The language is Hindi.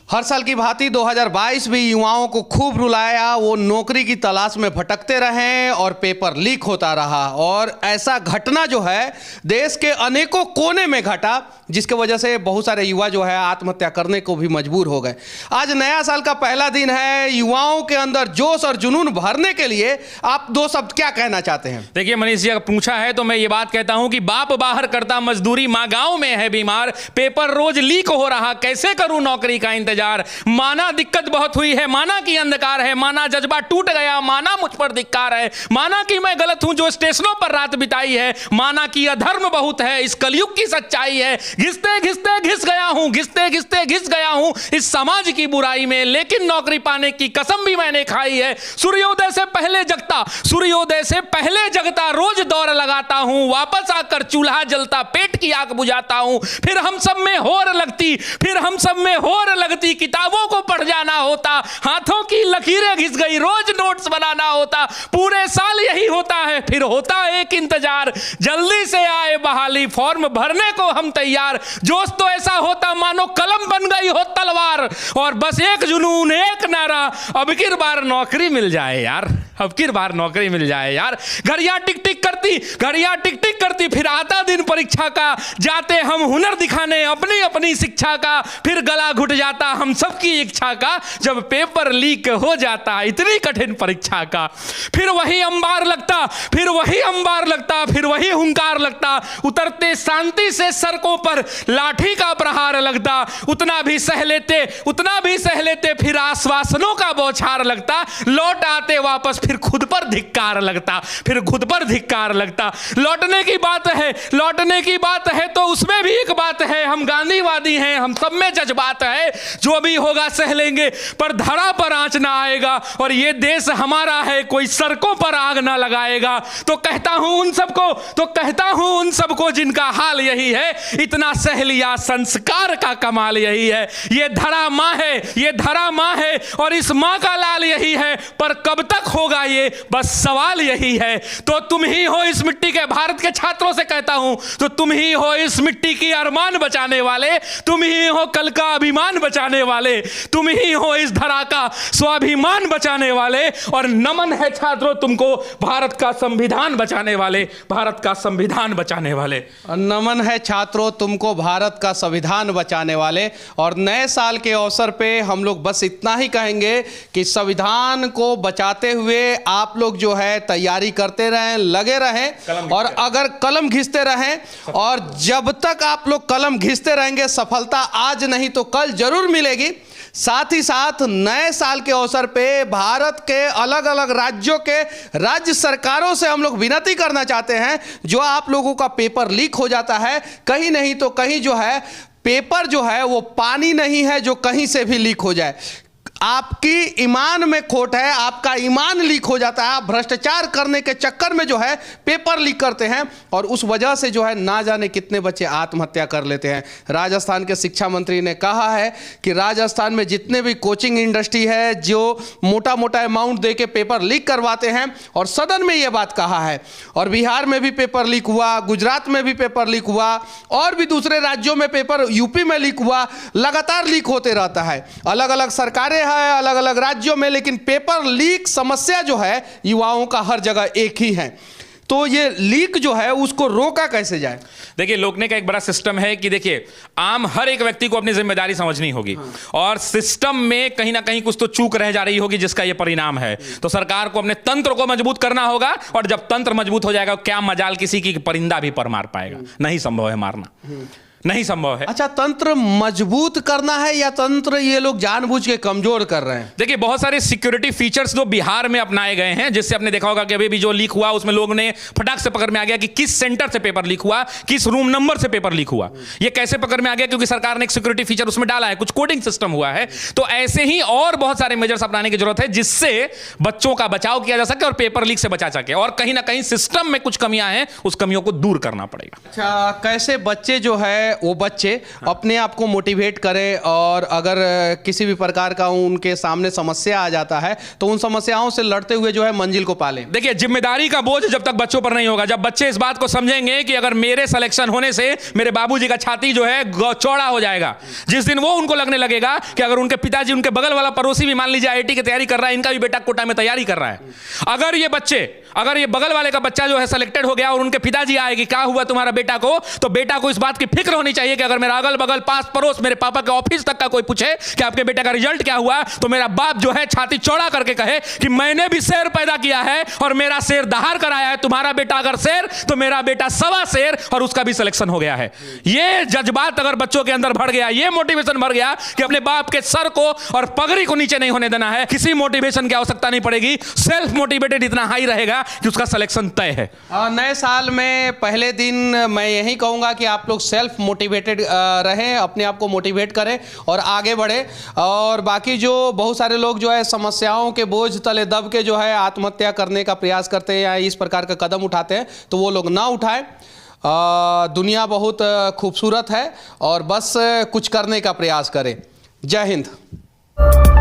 हर साल की भांति 2022 भी युवाओं को खूब रुलाया। वो नौकरी की तलाश में भटकते रहे और पेपर लीक होता रहा। और ऐसा घटना जो है देश के अनेकों कोने में घटा, जिसके वजह से बहुत सारे युवा जो है आत्महत्या करने को भी मजबूर हो गए। आज नया साल का पहला दिन है। युवाओं के अंदर जोश और जुनून भरने के लिए आप दो शब्द क्या कहना चाहते हैं? देखिए मनीष जी, अगर पूछा है तो मैं ये बात कहता हूं कि बाप बाहर करता मजदूरी, माँ गांव में है बीमार, पेपर रोज लीक हो रहा, कैसे करूं नौकरी का इंतजार। माना दिक्कत बहुत हुई है, माना कि अंधकार है, माना जज्बा टूट गया, माना मुझ पर धिक्कार है, माना कि मैं गलत हूं जो स्टेशनों पर रात बिताई है, माना कि अधर्म बहुत है, इस कलयुग की सच्चाई है। घिसते घिसते घिस गया हूं, घिसते घिसते घिस गया हूं इस समाज की बुराई में, लेकिन नौकरी पाने की कसम भी मैंने खाई है। सूर्योदय से पहले जगता, सूर्योदय से पहले जगता, रोज दौड़ लगाता हूं, वापस आकर चूल्हा जलता, पेट की आग बुझाता हूं। फिर हम सब में होर लगती, फिर हम सब में होर लगती, किताबों को पढ़ जाना होता, हाथों की लकीरें घिस गई, रोज नोट्स बनाना होता, पूरे साल यही होता है। फिर होता एक इंतजार, जल्दी से आए बहाली, फॉर्म भरने को हम तैयार। जोश तो ऐसा होता मानो कलम बन गई हो तलवार, और बस एक जुनून, एक नारा, अब की बार नौकरी मिल जाए यार, अब की बार नौकरी मिल जाए यार। घड़ियां टिक टिक करती, घड़ियां टिक टिक करती, फिर आता दिन परीक्षा का, जाते हम हुनर दिखाने अपनी अपनी शिक्षा का, फिर गला घुट जाता हम सबकी इच्छा का जब पेपर लीक हो जाता इतनी कठिन परीक्षा का। फिर वही अंबार लगता, फिर वही अंबार लगता, फिर वही हुंकार लगता, उतरते शांति से सड़कों पर लाठी का प्रहार लगता, उतना भी सह लेते, उतना भी सह लेते, फिर आश्वासनों का बौछार लगता, लौट आते वापस फिर खुद पर धिक्कार लगता, फिर खुद पर धिक्कार लगता। लौटने की बात है, लौटने की बात है तो उसमें भी एक बात है, हम गांधीवादी हैं, हम सब में जज्बात है, जो भी होगा सह लेंगे पर धरा पर आंच ना आएगा, और ये देश हमारा है, कोई सड़कों पर आग ना लगाएगा। तो कहता हूं उन सबको, तो कहता हूं उन सबको जिनका हाल यही है, इतना सह लिया संस्कार का कमाल यही है। ये धरा मां है, ये धरा मां है, और इस मां का लाल यही है, पर कब तक होगा ये बस सवाल यही है। तो तुम ही हो इस मिट्टी के, भारत के छात्रों से कहता हूं, तो तुम ही हो इस मिट्टी की अरमान बचाने वाले, तुम ही हो कल का अभिमान बचाने वाले, तुम ही हो इस धरा का स्वाभिमान बचाने वाले, और नमन है छात्रों तुमको भारत का संविधान बचाने वाले, भारत का संविधान बचाने वाले। नमन है छात्रों तुमको भारत का संविधान बचाने वाले। और नए साल के अवसर पे हम लोग बस इतना ही कहेंगे कि संविधान को बचाते हुए आप लोग जो है तैयारी करते रहें, लगे रहें, और अगर कलम घिसते रहें, और जब तक आप लोग कलम घिसते रहेंगे सफलता आज नहीं तो कल जरूर मिलेगी। साथ ही साथ नए साल के अवसर पे भारत के अलग अलग राज्यों के राज्य सरकारों से हम लोग विनती करना चाहते हैं, जो आप लोगों का पेपर लीक हो जाता है, कहीं नहीं तो कहीं जो है पेपर जो है वो पानी नहीं है जो कहीं से भी लीक हो जाए। आपकी ईमान में खोट है, आपका ईमान लीक हो जाता है, आप भ्रष्टाचार करने के चक्कर में जो है पेपर लीक करते हैं, और उस वजह से जो है ना जाने कितने बच्चे आत्महत्या कर लेते हैं। राजस्थान के शिक्षा मंत्री ने कहा है कि राजस्थान में जितने भी कोचिंग इंडस्ट्री है जो मोटा मोटा अमाउंट दे के पेपर लीक करवाते हैं, और सदन में ये बात कहा है। और बिहार में भी पेपर लीक हुआ, गुजरात में भी पेपर लीक हुआ, और भी दूसरे राज्यों में पेपर, यूपी में लीक हुआ, लगातार लीक होते रहता है। अलग अलग सरकारें है अलग अलग राज्यों में, लेकिन पेपर लीक समस्या जो है युवाओं का हर जगह एक ही है। तो ये लीक जो है उसको रोका कैसे जाए? देखिए, रोकने का एक बड़ा सिस्टम है कि देखिए आम हर एक व्यक्ति को अपनी जिम्मेदारी समझनी होगी, और सिस्टम में कहीं ना कहीं कुछ तो चूक रह जा रही होगी जिसका ये परिणाम है। तो सरकार को अपने तंत्र को मजबूत करना होगा, और जब तंत्र मजबूत हो जाएगा क्या मजाल किसी की परिंदा भी पर मार पाएगा? नहीं संभव है मारना, नहीं संभव है। अच्छा, तंत्र मजबूत करना है या तंत्र ये लोग जानबूझ के कमजोर कर रहे हैं? देखिए, बहुत सारे सिक्योरिटी फीचर्स जो बिहार में अपनाए गए हैं, जिससे आपने देखा होगा कि अभी भी जो लीक हुआ उसमें लोगों ने फटाक से पकड़ में आ गया कि किस सेंटर से पेपर लीक हुआ, किस रूम नंबर से पेपर लीक हुआ। ये कैसे पकड़ में आ गया? क्योंकि सरकार ने एक सिक्योरिटी फीचर उसमें डाला है, कुछ कोडिंग सिस्टम हुआ है। तो ऐसे ही और बहुत सारे मेजर्स अपनाने की जरूरत है, जिससे बच्चों का बचाव किया जा सके और पेपर लीक से बचा सके। और कहीं ना कहीं सिस्टम में कुछ कमियां हैं, उस कमियों को दूर करना पड़ेगा। अच्छा, कैसे बच्चे जो है वो बच्चे अपने आप को मोटिवेट करें, और अगर किसी भी प्रकार का उनके सामने समस्या आ जाता है तो उन समस्याओं से लड़ते हुए जो है मंजिल को पालें। देखिए, जिम्मेदारी का बोझ जब तक बच्चों पर नहीं होगा, जब बच्चे इस बात को समझेंगे कि अगर मेरे सिलेक्शन होने से मेरे बाबूजी का छाती जो है चौड़ा हो जाएगा, जिस दिन वो उनको लगने लगेगा कि अगर उनके पिताजी, उनके बगल वाला पड़ोसी भी मान लीजिए आईआईटी की तैयारी कर रहा है, इनका भी बेटा कोटा में तैयारी कर रहा है, अगर ये बगल वाले का बच्चा जो है सिलेक्टेड हो गया और उनके पिताजी आएगी क्या हुआ तुम्हारा बेटा को, तो बेटा को इस बात की फिक्र होनी चाहिए कि अगर मेरा अगल बगल पास पड़ोस मेरे पापा के ऑफिस तक का कोई पूछे कि आपके बेटे का रिजल्ट क्या हुआ, तो मेरा बाप जो है छाती चौड़ा करके कहे कि मैंने भी शेर पैदा किया है और मेरा शेर दहाड़ कर आया है, तुम्हारा बेटा अगर शेर तो मेरा बेटा सवा शेर और उसका भी सिलेक्शन हो गया है। ये जज्बात अगर बच्चों के अंदर भर गया, ये मोटिवेशन भर गया कि अपने बाप के सर को और पगड़ी को नीचे नहीं होने देना है, किसी मोटिवेशन की आवश्यकता नहीं पड़ेगी, सेल्फ मोटिवेटेड इतना हाई रहेगा कि उसका सिलेक्शन तय है। नए साल में पहले दिन मैं यही कहूंगा कि आप लोग सेल्फ मोटिवेटेड रहें, अपने आप को मोटिवेट करें और आगे बढ़े। और बाकी जो बहुत सारे लोग जो है समस्याओं के बोझ तले दब के जो है आत्महत्या करने का प्रयास करते हैं या इस प्रकार का कदम उठाते हैं, तो वो लोग ना उठाएं। दुनिया बहुत खूबसूरत है और बस कुछ करने का प्रयास करें। जय हिंद।